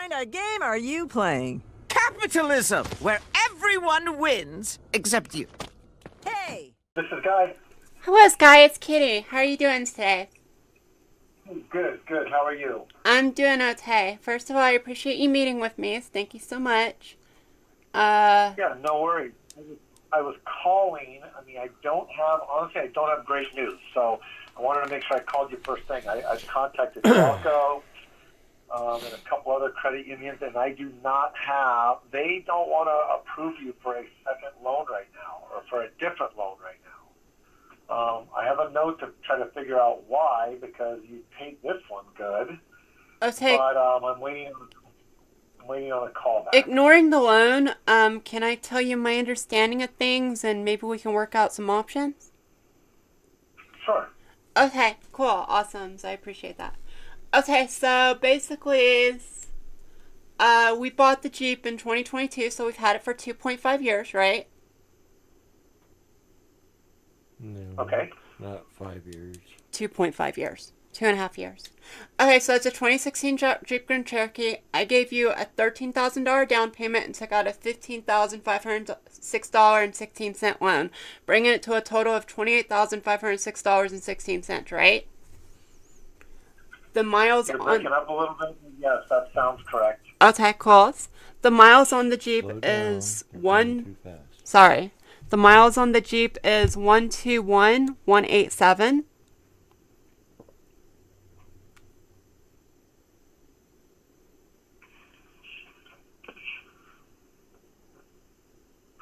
kind of game are you playing? Capitalism, where everyone wins except you. Hey! This is Guy. Hello, Sky. It's Kitty. How are you doing today? Good. How are you? I'm doing okay. First of all, I appreciate you meeting with me. So thank you so much. Yeah, no worries. I was calling. Honestly, I don't have great news. So I wanted to make sure I called you first thing. I contacted Delco and a couple other credit unions, and they don't want to approve you for a second loan right now, or for a different loan right now. I have a note to try to figure out why, because you paid this one good. Okay. But I'm waiting on a call back. Ignoring the loan, can I tell you my understanding of things and maybe we can work out some options? Sure. Okay, cool. Awesome. So I appreciate that. Okay, so basically, we bought the Jeep in 2022, so we've had it for 2.5 years, right? No. Okay. Not 5 years. 2.5 years. 2.5 years. Okay, so it's a 2016 Jeep Grand Cherokee. I gave you a $13,000 down payment and took out a $15,506.16 loan, bringing it to a total of $28,506.16, right? The miles You're breaking up a little bit. Yes, that sounds correct. Okay, cool. The miles on the Jeep Slow down. is You're going too fast. Sorry. The miles on the Jeep is 121,187.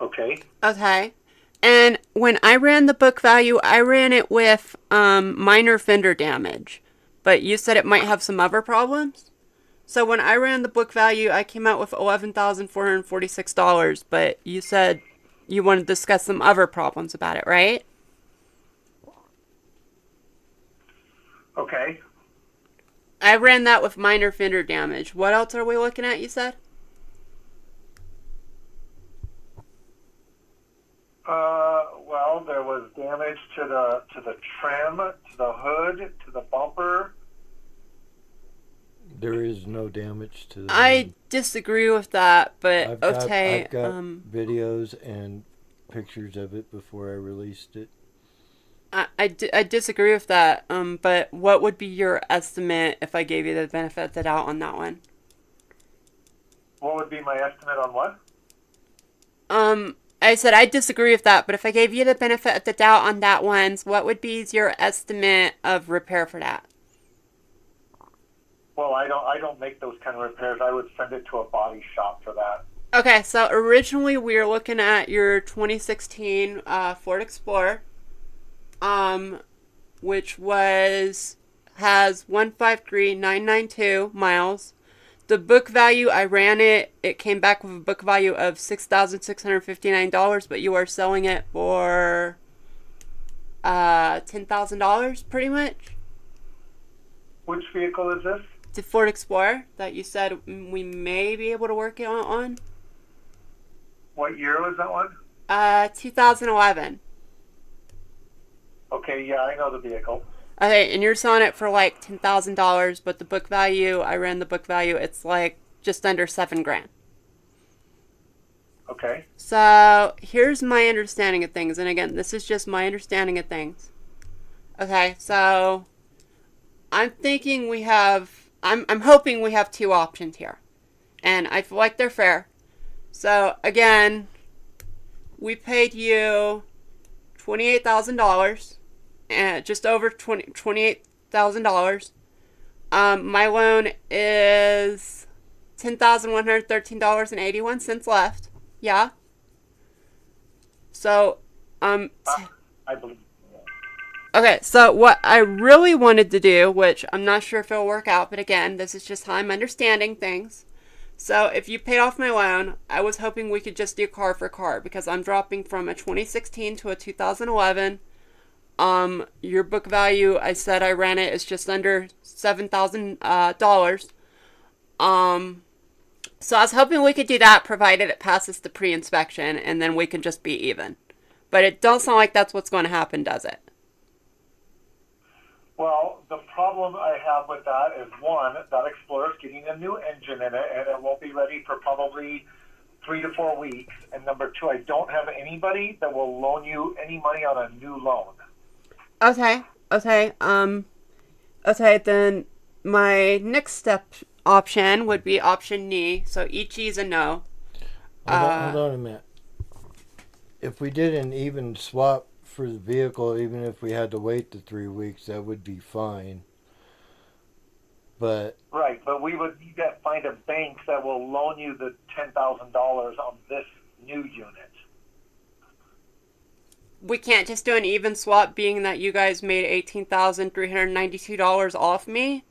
Okay. Okay. And when I ran the book value, I ran it with minor fender damage. But you said it might have some other problems? So when I ran the book value, I came out with $11,446. But you said you want to discuss some other problems about it, right? Okay. I ran that with minor fender damage. What else are we looking at, you said? Well, there was damage to the trim, to the hood, to the bumper. There is no damage to the I hood. disagree with that, but I've okay. got videos and pictures of it before I released it. I disagree with that. But what would be your estimate if I gave you the benefit of the doubt on that one? What would be my estimate on what? I said I disagree with that, but if I gave you the benefit of the doubt on that one, what would be your estimate of repair for that? Well, I don't make those kind of repairs. I would send it to a body shop for that. Okay, so originally we were looking at your 2016 Ford Explorer, which has 153,992 miles. The book value, I ran it. It came back with a book value of $6,659, but you are selling it for $10,000, pretty much. Which vehicle is this? The Ford Explorer that you said we may be able to work it on. What year was that one? 2011. Okay, yeah, I know the vehicle. Okay, and you're selling it for like $10,000, but the book value, I ran the book value, it's like just under $7,000. Okay. So here's my understanding of things, and again, this is just my understanding of things. Okay, so I'm thinking I'm hoping we have two options here, and I feel like they're fair. So again, we paid you $28,000. Just over $28,000. My loan is $10,113.81 left. Yeah. So I believe. okay. So what I really wanted to do, which I'm not sure if it'll work out, but again, this is just how I'm understanding things. So if you paid off my loan, I was hoping we could just do car for car because I'm dropping from a 2016 to a 2011. Your book value, I said I ran it, is just under $7,000. So I was hoping we could do that provided it passes the pre-inspection and then we can just be even. But it don't sound like that's what's going to happen, does it? Well, the problem I have with that is one, that Explorer's getting a new engine in it, and it won't be ready for probably 3 to 4 weeks. And number two, I don't have anybody that will loan you any money on a new loan. Okay. Okay, then my next step option would be option D. So each is a no. Hold on a minute. If we did an even swap for the vehicle, even if we had to wait the 3 weeks, that would be fine. But Right, but we would need to find a bank that will loan you the $10,000 on this new unit. We can't just do an even swap, being that you guys made $18,392 off me.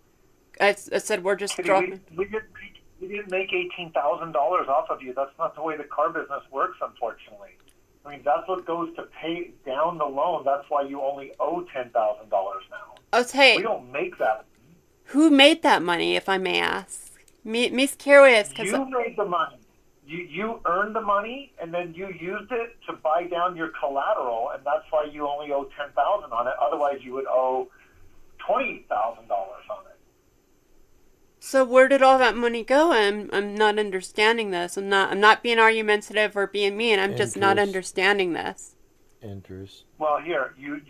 I said we're just Kitty, dropping. we didn't make $18,000 off of you. That's not the way the car business works, unfortunately. I mean, that's what goes to pay down the loan. That's why you only owe $10,000 now. Okay, We don't make that. who made that money, if I may ask? Me's curious, because You made the money. You earned the money, and then you used it to buy down your collateral, and that's why you only owe $10,000 on it. Otherwise, you would owe $20,000 on it. so where did all that money go? I'm not understanding this. I'm not being argumentative or being mean. I'm just not Interest. understanding this. interest. Well, here you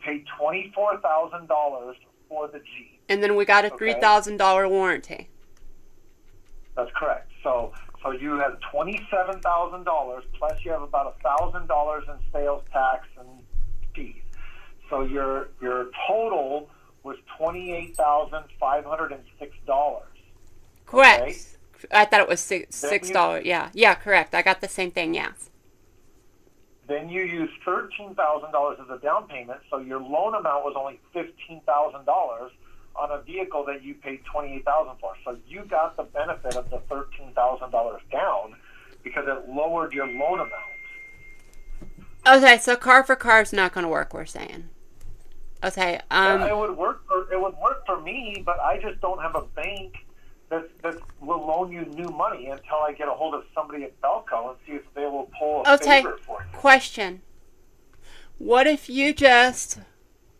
paid $24,000 for the Jeep. And then we got a Okay. $3,000 warranty. That's correct. So you have $27,000 plus you have about $1,000 in sales tax and fees. So your total was $28,506. Correct. Okay. I thought it was $6. Yeah, correct. I got the same thing. Yes. Then you used $13,000 as a down payment, so your loan amount was only $15,000 on a vehicle that you paid $28,000 for. So you got the benefit of the $13,000 down because it lowered your loan amount. Okay, so car for car is not going to work. We're saying. Okay. It would work for me, but I just don't have a bank that will loan you new money until I get a hold of somebody at Belco and see if they will pull a Okay. favor for you. Question. What if you just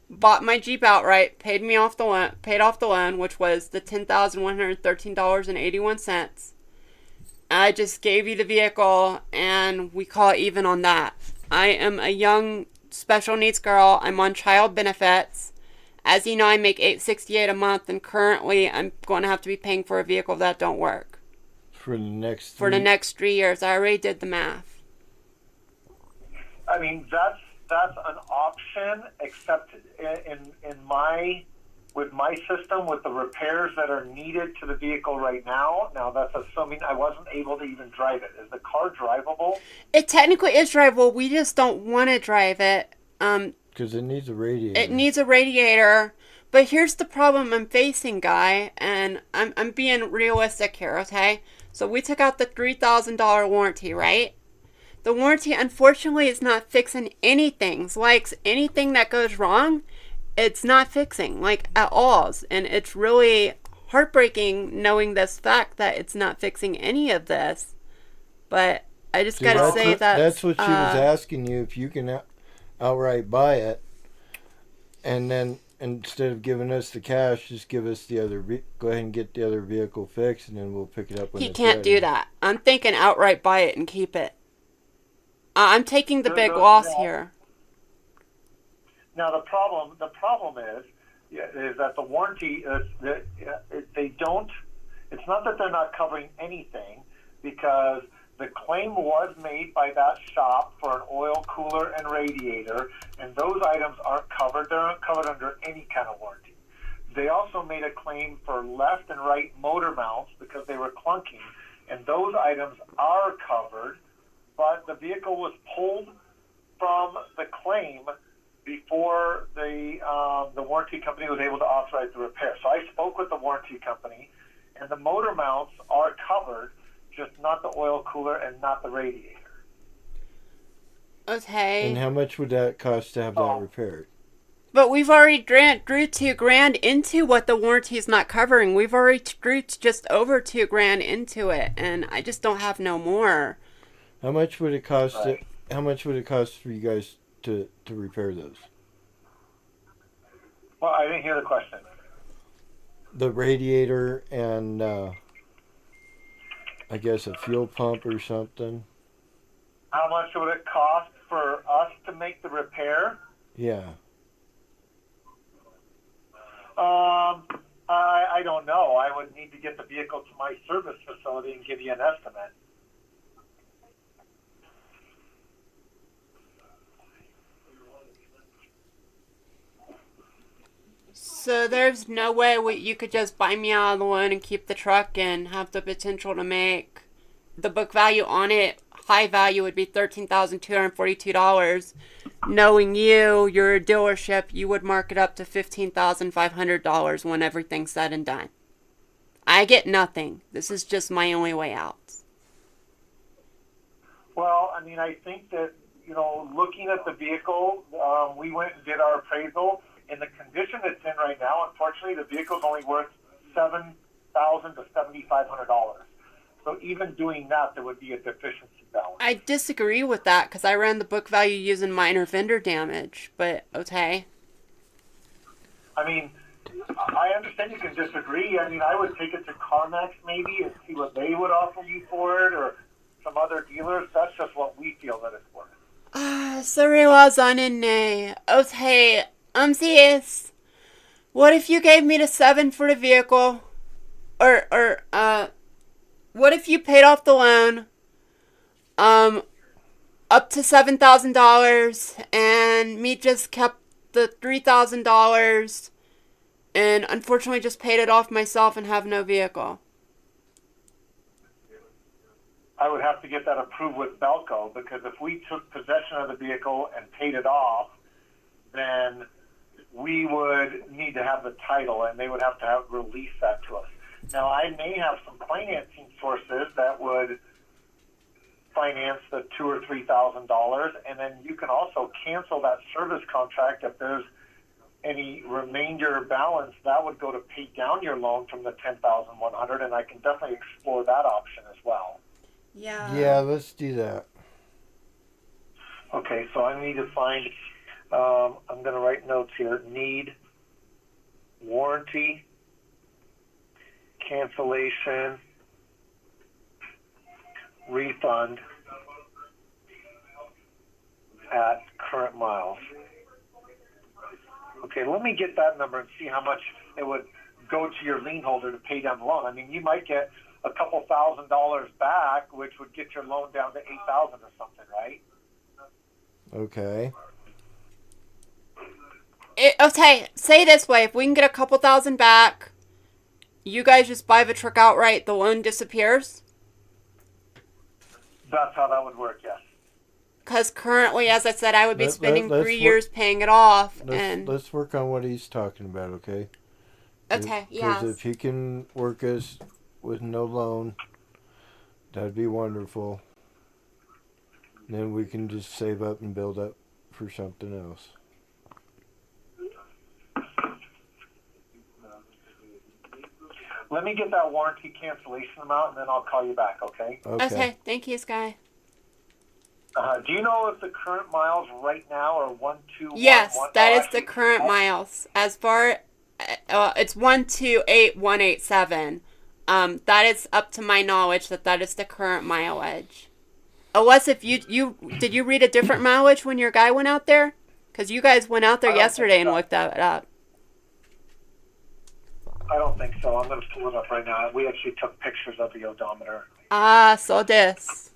bought my Jeep outright, paid off the loan, which was the $10,113.81. I just gave you the vehicle, and we call it even on that. I am a young special needs girl. I'm on child benefits. As you know, I make $868 a month, and currently I'm going to have to be paying for a vehicle that don't work For the next for the next 3 years. I already did the math. I mean, that's an option, except with my system, with the repairs that are needed to the vehicle right now. Now, that's assuming I wasn't able to even drive it. Is the car drivable? It technically is drivable. We just don't want to drive it. Because it needs a radiator. It needs a radiator. But here's the problem I'm facing, Guy, and I'm being realistic here, okay? So we took out the $3,000 warranty, right? The warranty, unfortunately, is not fixing anything. Like, anything that goes wrong, it's not fixing, like, at all. And it's really heartbreaking knowing this fact that it's not fixing any of this. But I just gotta say that that's what she was asking you, if you can outright buy it, and then instead of giving us the cash, just give us the other. Go ahead and get the other vehicle fixed, and then we'll pick it up when he it's can't ready. do that. I'm thinking outright buy it and keep it. I'm taking the big loss here. Now, the problem is that the warranty they don't. It's not that they're not covering anything, because the claim was made by that shop for an oil cooler and radiator, and those items aren't covered. They're not covered under any kind of warranty. They also made a claim for left and right motor mounts because they were clunking, and those items are covered, but the vehicle was pulled from the claim before the warranty company was able to authorize the repair. So I spoke with the warranty company, and the motor mounts are covered, just not the oil cooler and not the radiator. Okay. And how much would that cost to have that repaired? But we've already drew $2,000 into what the warranty is not covering. We've already drew just over $2,000 into it, and I just don't have no more. How much would it cost? Right. How much would it cost for you guys to repair those? Well, I didn't hear the question. The radiator and I guess a fuel pump or something. How much would it cost for us to make the repair? Yeah. I don't know. I would need to get the vehicle to my service facility and give you an estimate. So there's no way you could just buy me out of the loan and keep the truck and have the potential to make the book value on it. High value would be $13,242. Knowing you're a dealership, you would mark it up to $15,500 when everything's said and done. I get nothing. This is just my only way out. Well, I mean, I think that, looking at the vehicle, we went and did our appraisal. In the condition it's in right now, unfortunately, the vehicle's only worth $7,000 to $7,500. So even doing that, there would be a deficiency balance. I disagree with that because I ran the book value using minor vendor damage, but okay. I mean, I understand you can disagree. I mean, I would take it to CarMax maybe and see what they would offer you for it, or some other dealers. That's just what we feel that it's worth. Sorry was on in nay. Okay, I'm serious. What if you gave me the 7 for the vehicle? What if you paid off the loan, up to $7,000 and me just kept the $3,000 and unfortunately just paid it off myself and have no vehicle? I would have to get that approved with Belco, because if we took possession of the vehicle and paid it off, then we would need to have the title, and they would have to release that to us. Now, I may have some financing sources that would finance the $2,000 or $3,000, and then you can also cancel that service contract if there's any remainder balance. That would go to pay down your loan from the $10,100, and I can definitely explore that option as well. Yeah, let's do that. Okay, so I need to find. I'm going to write notes here. Need, warranty, cancellation, refund at current miles. Okay, let me get that number and see how much it would go to your lien holder to pay down the loan. I mean, you might get a couple $1,000s back, which would get your loan down to $8,000 or something, right? Okay. Okay, say it this way. If we can get a couple thousand back, you guys just buy the truck outright, the loan disappears? That's how that would work, yes. Because currently, as I said, I would be spending 3 years paying it off. Let's work on what he's talking about, okay? Okay, yeah. Because if he can work us with no loan, that'd be wonderful. Then we can just save up and build up for something else. Let me get that warranty cancellation amount, and then I'll call you back, okay? Okay, thank you, Sky. Do you know if the current miles right now are 121? Yes, that is the current miles. As far, it's 128,187. That is up to my knowledge that is the current mileage. Unless if did you read a different mileage when your guy went out there? Because you guys went out there yesterday and looked that up. I don't think so. I'm going to pull it up right now. We actually took pictures of the odometer. So this.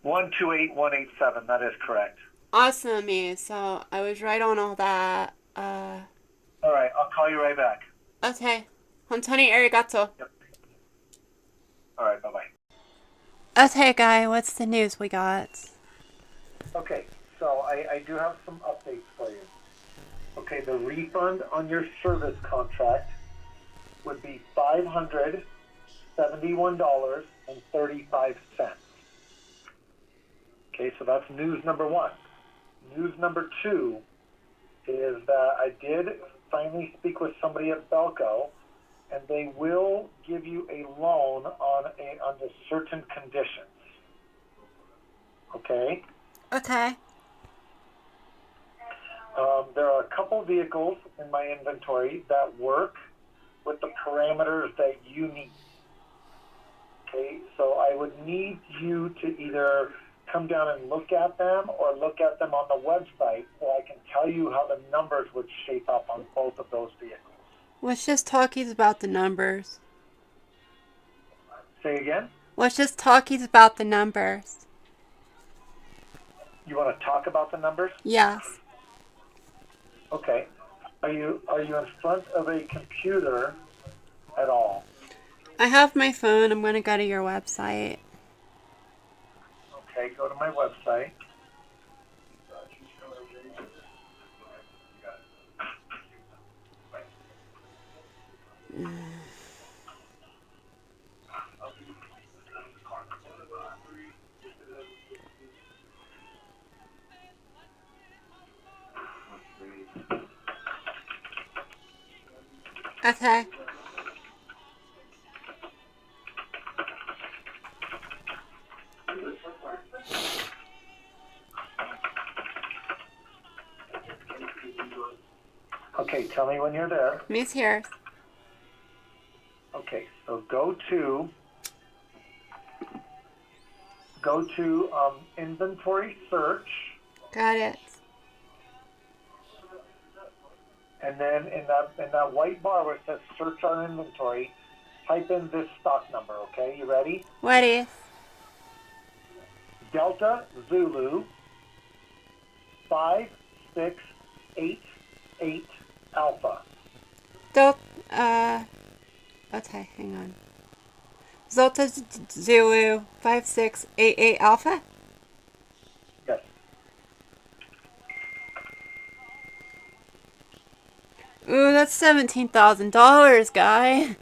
128,187. That is correct. Awesome, me. So I was right on all that. All right, I'll call you right back. Okay. Hontoni arigato. Yep. All right, bye-bye. Okay, guy, what's the news we got? Okay, so I do have some updates for you. Okay, the refund on your service contract would be $571.35. Okay, so that's news number one. News number two is that I did finally speak with somebody at Belco, and they will give you a loan under certain conditions. Okay? Okay. There are a couple vehicles in my inventory that work with the parameters that you need. Okay, so I would need you to either come down and look at them or look at them on the website so I can tell you how the numbers would shape up on both of those vehicles. Let's just talkies about the numbers. Say again? Let's just talkies about the numbers. You want to talk about the numbers? Yes. Okay. Are you in front of a computer at all? I have my phone. I'm going to go to your website. Okay, go to my website. Okay. Okay, tell me when you're there. Me's here. Okay, so go to inventory search, Got it. and then in that white bar where it says search our inventory, type in this stock number. Okay, you ready? What is? Delta Zulu 5688 Alpha. Okay, hang on. Zolta Zulu 5688 Alpha? Yes. Ooh, that's $17,000, guy.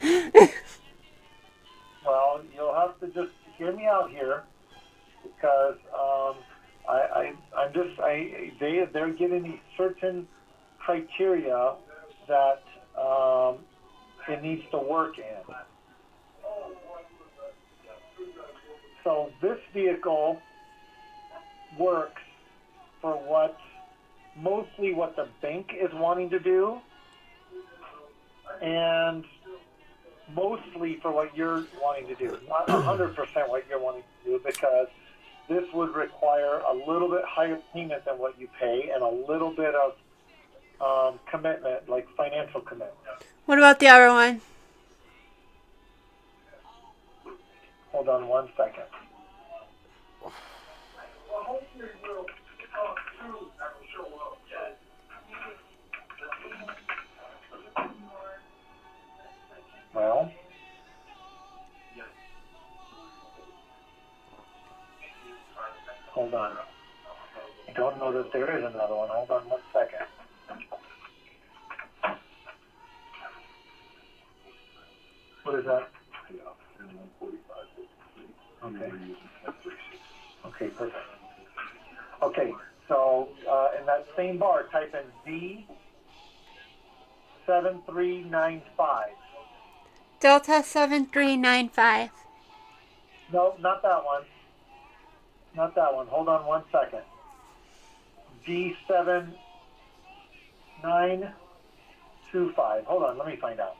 Well, you'll have to just hear me out here because they're getting these certain criteria that it needs to work in. So this vehicle works for mostly what the bank is wanting to do, and mostly for what you're wanting to do. Not 100% what you're wanting to do, because this would require a little bit higher payment than what you pay and a little bit of commitment, like financial commitment. What about the other one? Hold on one second. Well, hold on. I don't know that there is another one. Hold on one second. What is that? Okay. Okay, perfect. Okay, so in that same bar, type in D7395. Delta 7395. No, not that one. Not that one. Hold on one second. D7925. Hold on, let me find out.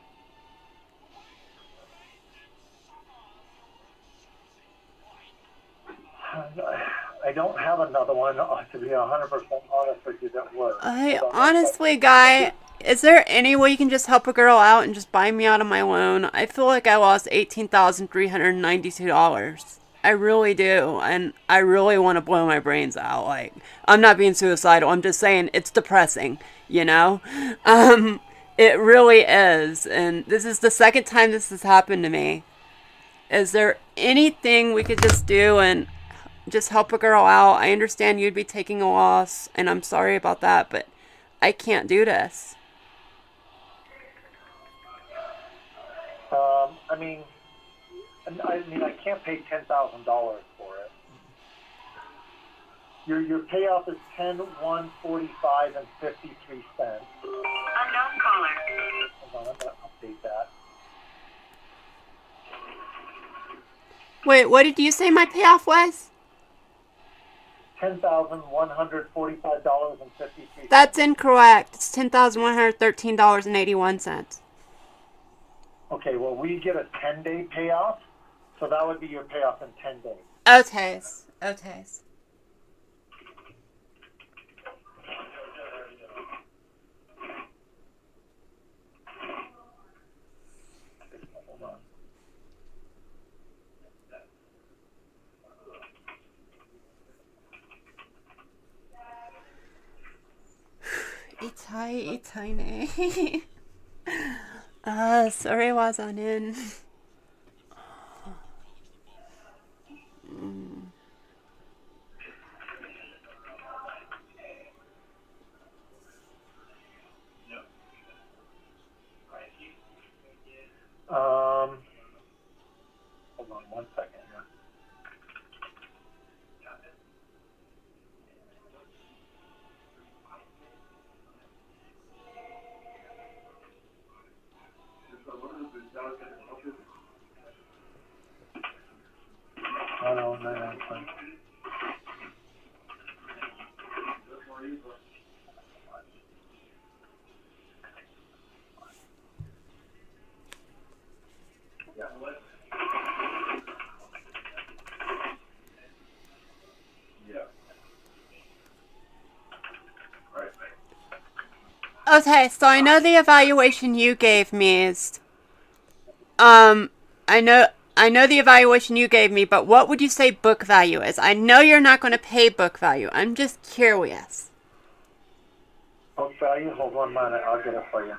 I don't have another one, to be 100% honest with you, that works. Honestly, guy, is there any way you can just help a girl out and just buy me out of my loan? I feel like I lost $18,392. I really do, and I really want to blow my brains out. Like, I'm not being suicidal. I'm just saying it's depressing, you know? It really is, and this is the second time this has happened to me. Is there anything we could just do and just help a girl out? I understand you'd be taking a loss, and I'm sorry about that, but I can't do this. I can't pay $10,000 for it. Your payoff is $10,145 and 53 cents. Unknown caller. Hold on, I'm gonna update that. Wait, what did you say my payoff was? $10,145.53. That's incorrect. It's $10,113.81. Okay, well, we get a 10-day payoff, so that would be your payoff in 10 days. Okay. Okay. Hold on. 이타이네. sorry wasn't. Hold on 1 second here. No, it's fine. Okay, so I know the evaluation you gave me is, I know the evaluation you gave me, but what would you say book value is? I know you're not going to pay book value. I'm just curious. Book value? Hold 1 minute. I'll get it for you.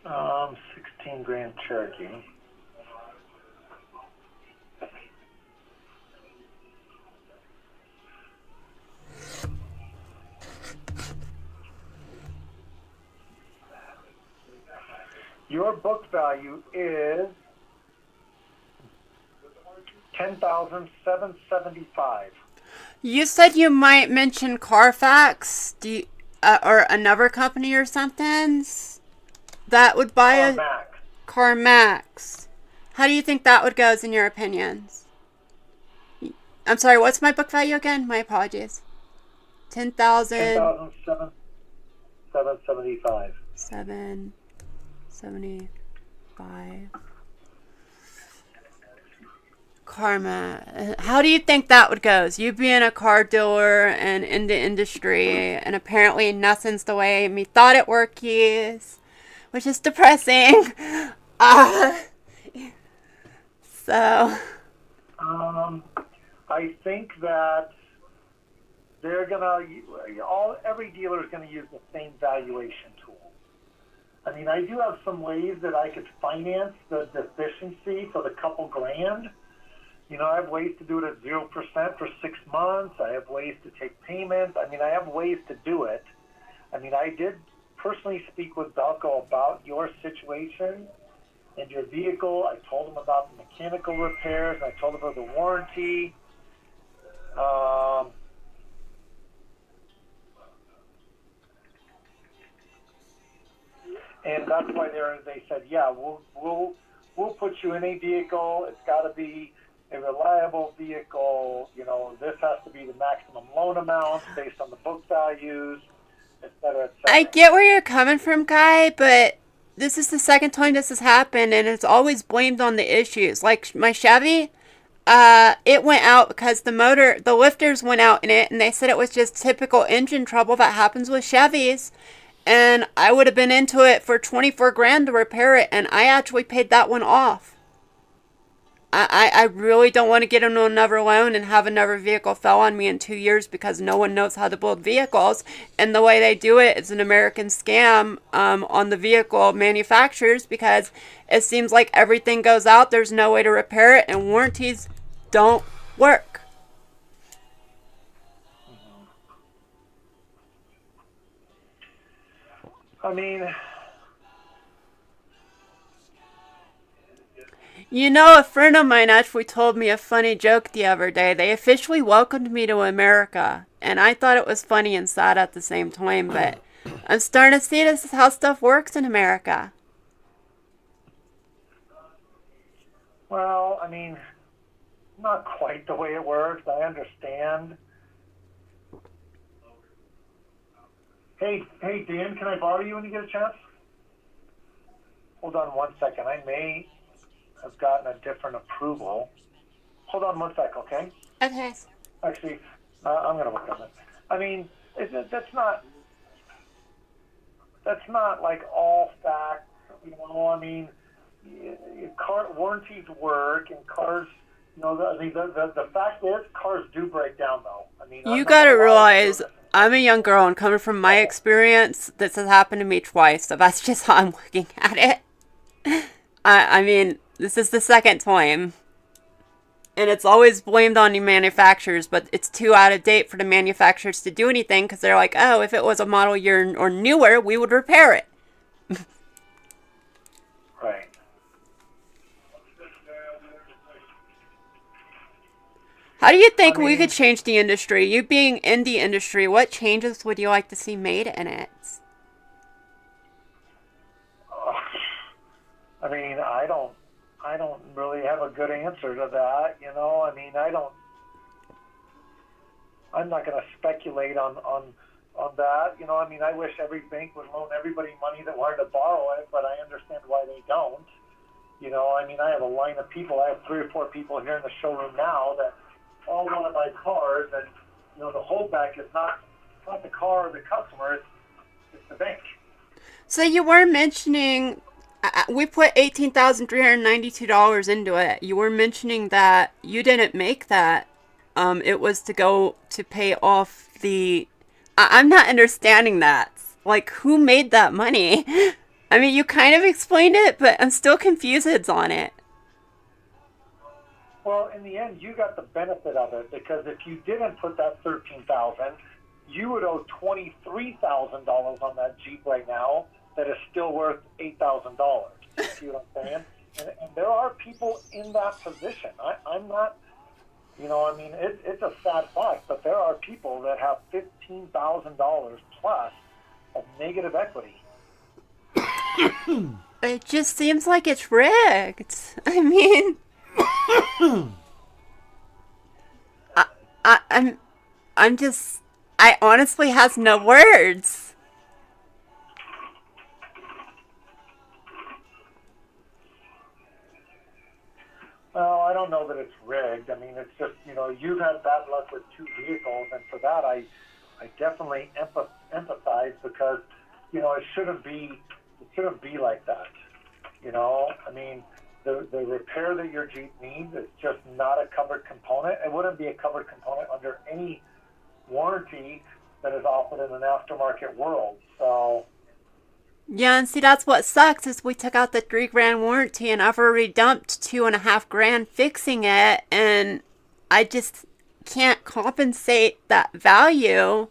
Um, 16 Grand Cherokee. Your book value is $10,775. You said you might mention Carfax, or another company or something that would buy a Max. CarMax. How do you think that would go, in your opinions? I'm sorry, what's my book value again? My apologies. 10,000. 10,775. 775. Karma. How do you think that would go? You being a car dealer and in the industry, and apparently nothing's the way me thought it workies, which is depressing. So. I think that they're every dealer is gonna use the same valuation tool. I mean, I do have some ways that I could finance the deficiency for the couple grand. You know, I have ways to do it at 0% for 6 months. I have ways to take payments. I mean, I have ways to do it. I mean, I did personally speak with Belco about your situation and your vehicle. I told him about the mechanical repairs. I told him about the warranty. And that's why they said, yeah, we'll put you in a vehicle. It's got to be a reliable vehicle. You know, this has to be the maximum loan amount based on the book values, et cetera, et cetera. I get where you're coming from, Guy, but this is the second time this has happened, and it's always blamed on the issues. Like my Chevy, it went out because the lifters went out in it, and they said it was just typical engine trouble that happens with Chevys. And I would have been into it for 24 grand to repair it, and I actually paid that one off. I really don't want to get into another loan and have another vehicle fell on me in 2 years because no one knows how to build vehicles. And the way they do it is an American scam on the vehicle manufacturers, because it seems like everything goes out, there's no way to repair it, and warranties don't work. I mean, You know, a friend of mine actually told me a funny joke the other day. They officially welcomed me to America, and I thought it was funny and sad at the same time, but I'm starting to see this is how stuff works in America. well, I mean, not quite the way it works. I understand. Hey, Dan, can I borrow you when you get a chance? Hold on one second. I may have gotten a different approval. Hold on one sec, okay? Okay. Actually, I'm going to work on it. I mean, that's not like all facts, you know. I mean, car warranties work, and cars, you know. The fact is, cars do break down, though. I mean, You gotta realize, I'm a young girl, and coming from my experience, this has happened to me twice, so that's just how I'm looking at it. I mean, this is the second time. And it's always blamed on the manufacturers, but it's too out of date for the manufacturers to do anything, because they're like, oh, if it was a model year or newer, we would repair it. Right. How do you think we could change the industry? You being in the industry, what changes would you like to see made in it? I mean, I don't really have a good answer to that, you know. I mean, I'm not going to speculate on that, you know. I mean, I wish every bank would loan everybody money that wanted to borrow it, but I understand why they don't. You know, I mean, I have a line of people. I have 3 or 4 people here in the showroom now that all want to buy cars, and you know, the holdback is not the car or the customer; it's the bank. So you were mentioning, we put $18,392 into it. You were mentioning that you didn't make that. It was to go to pay off the. I'm not understanding that. Like, who made that money? I mean, you kind of explained it, but I'm still confused on it. Well, in the end, you got the benefit of it, because if you didn't put that $13,000, you would owe $23,000 on that Jeep right now. That is still worth $8,000. You see what I'm saying? And there are people in that position. I'm not, you know, I mean, it's a sad fact, but there are people that have $15,000 plus of negative equity. It just seems like it's rigged. I mean, I honestly has no words. Well, I don't know that it's rigged. I mean, it's just, you know, you've had bad luck with 2 vehicles, and for that, I definitely empathize, because, you know, it shouldn't be like that. You know, I mean, the repair that your Jeep needs is just not a covered component. It wouldn't be a covered component under any warranty that is offered in an aftermarket world. So. Yeah, and see, that's what sucks, is we took out the $3,000 warranty, and I've already dumped $2,500 fixing it, and I just can't compensate that value.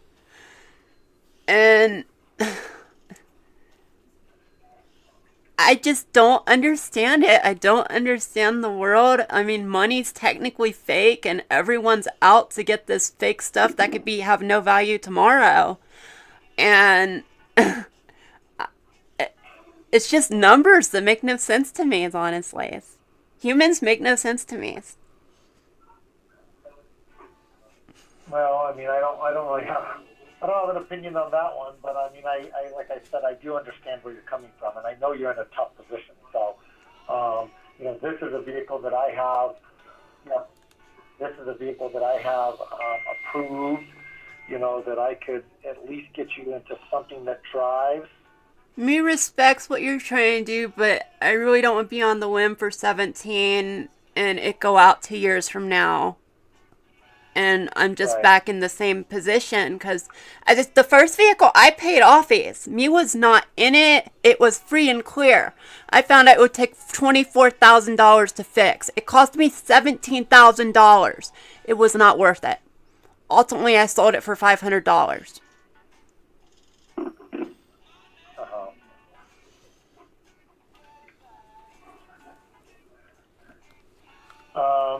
And I just don't understand it. I don't understand the world. I mean, money's technically fake, and everyone's out to get this fake stuff that could have no value tomorrow. And it's just numbers that make no sense to me, honestly. Humans make no sense to me. Well, I mean, I don't really have an opinion on that one, but I mean, I like I said, I do understand where you're coming from, and I know you're in a tough position. So, you know, this is a vehicle that I have. You know, this is a vehicle that I have approved. You know, that I could at least get you into something that drives. Me respects what you're trying to do, but I really don't want to be on the whim for 17. and it go out 2 years from now, and I'm just Right. back in the same position because the first vehicle I paid off is me was not in it. It was free and clear. I found out it would take $24,000 to fix. It cost me $17,000. It was not worth it. Ultimately, I sold it for $500. Uh-huh.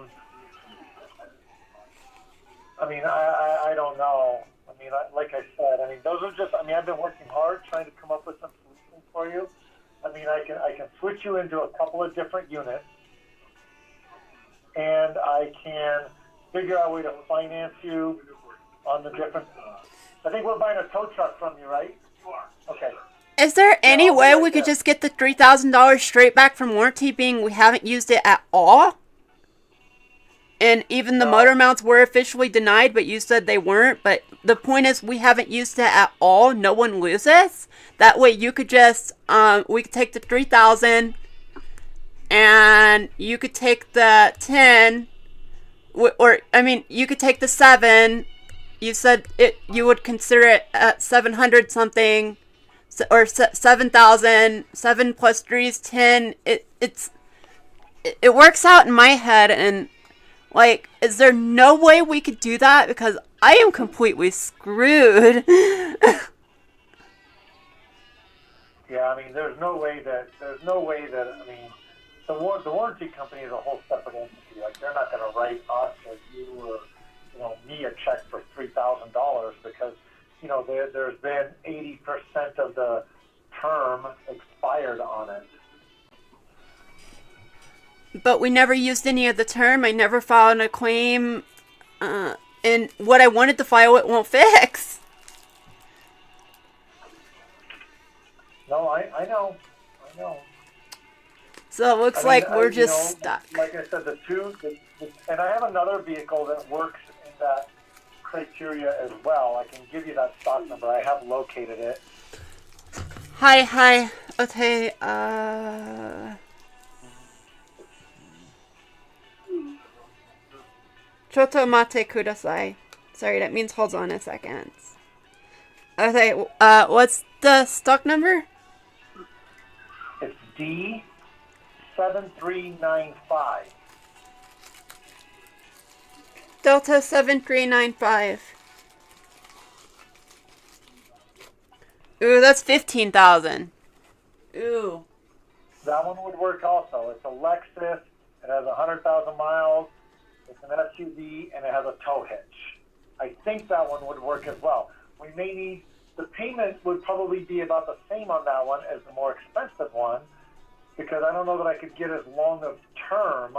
I mean, I don't know. I mean, like I said, I mean, those are just. I mean, I've been working hard trying to come up with some solutions for you. I mean, I can switch you into a couple of different units, and I can figure out a way to finance you on the different. I think we're buying a tow truck from you, right? Okay. Is there any I'll be way right we could there. just get the $3,000 straight back from warranty, being we haven't used it at all? And even the No. motor mounts were officially denied, but you said they weren't. But the point is, we haven't used it at all. No one loses. That way, you could just we could take the 3,000, and you could take the 10, or I mean, you could take the 7. You said it. You would consider it at 700 something, or 7,000. 7 plus 3 is 10. It works out in my head, and like, is there no way we could do that? Because I am completely screwed. Yeah, I mean, there's no way that. I mean, the warranty company is a whole separate entity. Like, they're not going to write us or you or me a check for $3,000 because there's been 80% of the term expired on it. But we never used any of the term. I never filed a claim. And what I wanted to file, it won't fix. No, I know. So it looks I mean, like we're just stuck. Like I said, and I have another vehicle that works in that criteria as well. I can give you that stock number. I have located it. Hi. Okay, Choto mate kudasai. Sorry, that means hold on a second. Okay, what's the stock number? It's D7395. Delta 7395. Ooh, that's 15,000. Ooh. That one would work also. It's a Lexus. It has 100,000 miles. It's an SUV, and it has a tow hitch. I think that one would work as well. We may need, the payment would probably be about the same on that one as the more expensive one, because I don't know that I could get as long of term,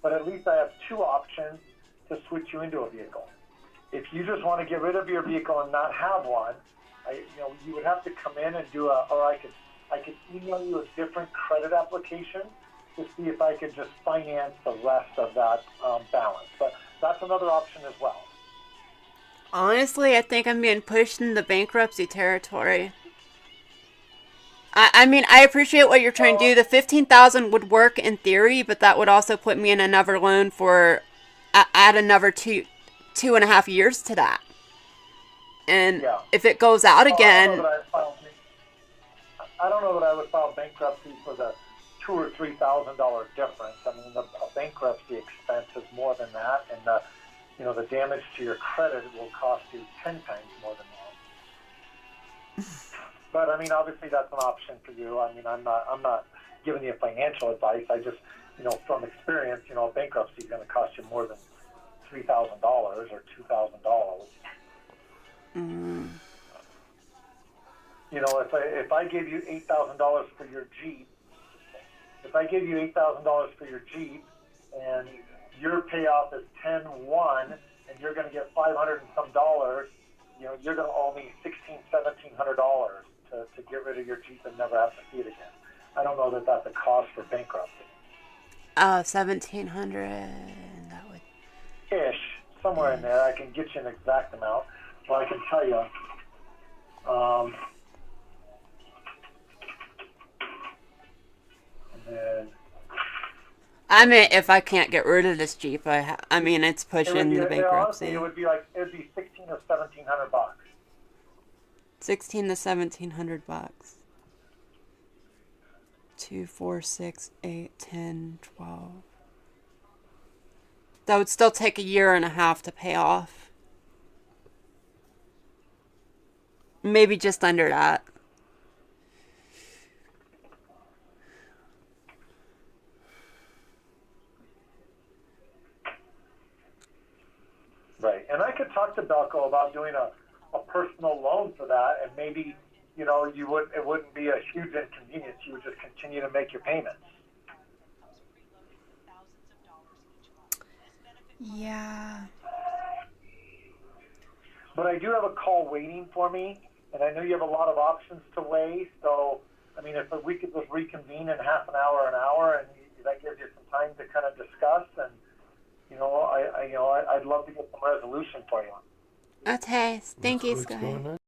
but at least I have two options to switch you into a vehicle. If you just want to get rid of your vehicle and not have one, you would have to come in and or I could email you a different credit application to see if I could just finance the rest of that balance. But that's another option as well. Honestly, I think I'm being pushed into bankruptcy territory. I mean, I appreciate what you're trying to do. The 15,000 would work in theory, but that would also put me in another loan for add another 2.5 years to that. And if it goes out again, I don't know that I would file bankruptcy for the $2,000 or $3,000 difference. I mean, a bankruptcy expense is more than that, and the damage to your credit will cost you 10 times more than that. But I mean, obviously, that's an option for you. I mean, I'm not giving you financial advice. I just, from experience, a bankruptcy is going to cost you more than $3,000 or $2,000. If I gave you $8,000 for your Jeep, and your payoff is 10-1, and you're going to get $500 and some dollars, you're going to owe me $1,700 to get rid of your Jeep and never have to see it again. I don't know that that's a cost for bankruptcy. 1,700. That would. Ish, somewhere in there. I can get you an exact amount, but I can tell you. And then I mean, if I can't get rid of this Jeep, I mean, it's It would pushing be, the honestly, bankruptcy. it would be 16 or 1700 bucks. 16 to 1700 bucks. 2, 4, 6, 8, 10, 12. That would still take a year and a half to pay off. Maybe just under that. Right. And I could talk to Belco about doing a personal loan for that, and maybe, you know, it wouldn't be a huge inconvenience. You would just continue to make your payments. Yeah. But I do have a call waiting for me, and I know you have a lot of options to weigh. So, I mean, if we could just reconvene in half an hour, and that gives you some time to kind of discuss, and you know, I'd love to get some resolution for you. Okay. Thank you, What's Sky. going on?